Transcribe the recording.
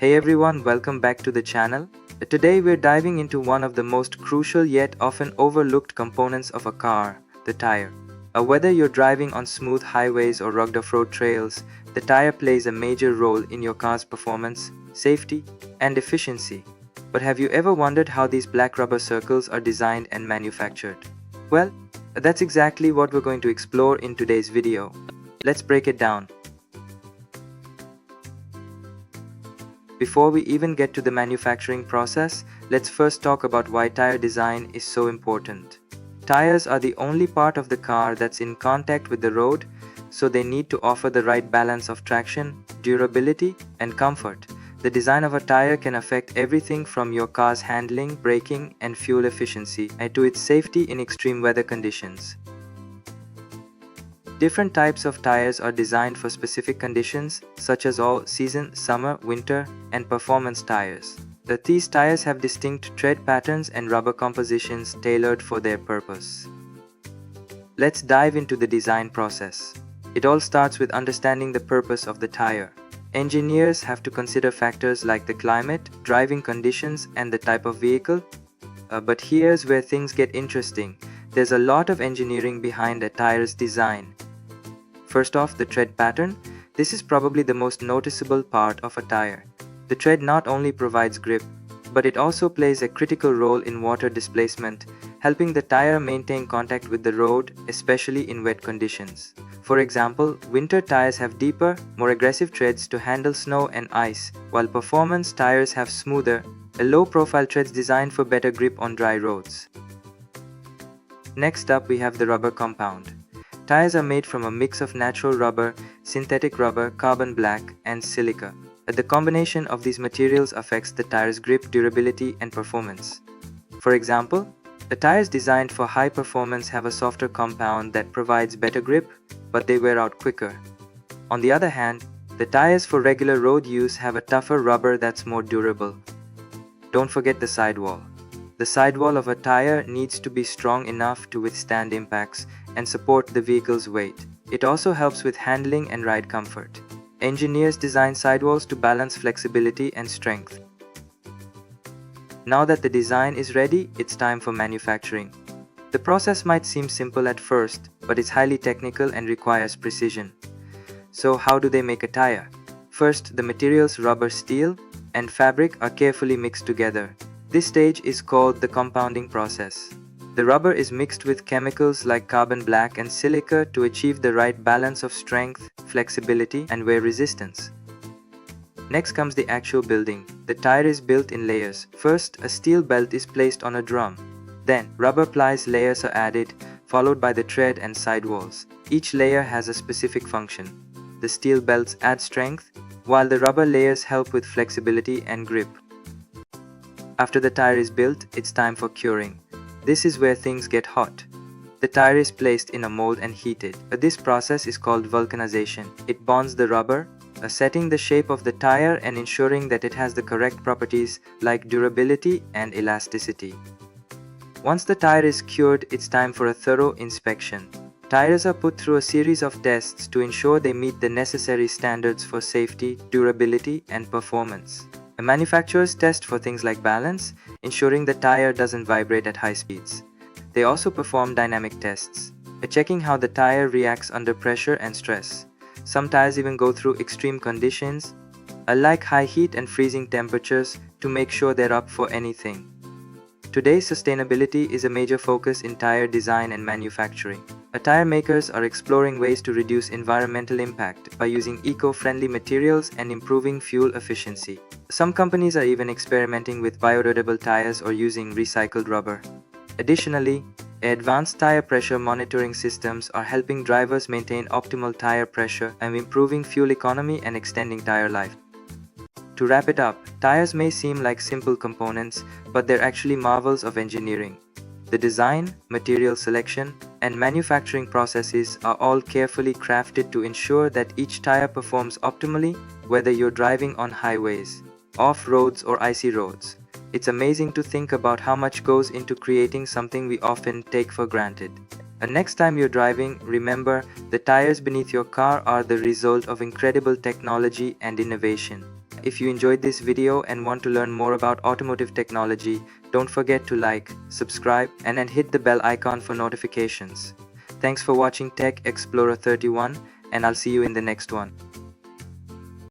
Hey everyone, welcome back to the channel. Today we're diving into one of the most crucial yet often overlooked components of a car, the tire. Whether you're driving on smooth highways or rugged off-road trails, the tire plays a major role in your car's performance, safety, and efficiency. But have you ever wondered how these black rubber circles are designed and manufactured? Well, that's exactly what we're going to explore in today's video. Let's break it down. Before we even get to the manufacturing process, let's first talk about why tire design is so important. Tires are the only part of the car that's in contact with the road, so they need to offer the right balance of traction, durability, and comfort. The design of a tire can affect everything from your car's handling, braking, and fuel efficiency to its safety in extreme weather conditions. Different types of tires are designed for specific conditions, such as all-season, summer, winter, and performance tires. These tires have distinct tread patterns and rubber compositions tailored for their purpose. Let's dive into the design process. It all starts with understanding the purpose of the tire. Engineers have to consider factors like the climate, driving conditions, and the type of vehicle. But here's where things get interesting. There's a lot of engineering behind a tire's design. First off, the tread pattern. This is probably the most noticeable part of a tire. The tread not only provides grip, but it also plays a critical role in water displacement, helping the tire maintain contact with the road, especially in wet conditions. For example, winter tires have deeper, more aggressive treads to handle snow and ice, while performance tires have smoother, low-profile treads designed for better grip on dry roads. Next up, we have the rubber compound. Tires are made from a mix of natural rubber, synthetic rubber, carbon black, and silica. The combination of these materials affects the tire's grip, durability, and performance. For example, the tires designed for high performance have a softer compound that provides better grip, but they wear out quicker. On the other hand, the tires for regular road use have a tougher rubber that's more durable. Don't forget the sidewall. The sidewall of a tire needs to be strong enough to withstand impacts and support the vehicle's weight. It also helps with handling and ride comfort. Engineers design sidewalls to balance flexibility and strength. Now that the design is ready, it's time for manufacturing. The process might seem simple at first, but it's highly technical and requires precision. So how do they make a tire? First, the materials rubber, steel, and fabric are carefully mixed together. This stage is called the compounding process. The rubber is mixed with chemicals like carbon black and silica to achieve the right balance of strength, flexibility, and wear resistance. Next comes the actual building. The tire is built in layers. First, a steel belt is placed on a drum. Then, rubber plies layers are added, followed by the tread and sidewalls. Each layer has a specific function. The steel belts add strength, while the rubber layers help with flexibility and grip. After the tire is built, it's time for curing. This is where things get hot. The tire is placed in a mold and heated. This process is called vulcanization. It bonds the rubber, setting the shape of the tire and ensuring that it has the correct properties like durability and elasticity. Once the tire is cured, it's time for a thorough inspection. Tires are put through a series of tests to ensure they meet the necessary standards for safety, durability, and performance. Manufacturers test for things like balance, ensuring the tire doesn't vibrate at high speeds. They also perform dynamic tests, checking how the tire reacts under pressure and stress. Some tires even go through extreme conditions, like high heat and freezing temperatures, to make sure they're up for anything. Today, sustainability is a major focus in tire design and manufacturing. Tire makers are exploring ways to reduce environmental impact by using eco-friendly materials and improving fuel efficiency. Some companies are even experimenting with biodegradable tires or using recycled rubber. Additionally, advanced tire pressure monitoring systems are helping drivers maintain optimal tire pressure and improving fuel economy and extending tire life. To wrap it up, tires may seem like simple components, but they're actually marvels of engineering. The design, material selection, and manufacturing processes are all carefully crafted to ensure that each tire performs optimally, whether you're driving on highways, off-roads, or icy roads. It's amazing to think about how much goes into creating something we often take for granted. And next time you're driving, remember, the tires beneath your car are the result of incredible technology and innovation. If you enjoyed this video and want to learn more about automotive technology, don't forget to like, subscribe, and hit the bell icon for notifications. Thanks for watching Tech Explorer 31, and I'll see you in the next one.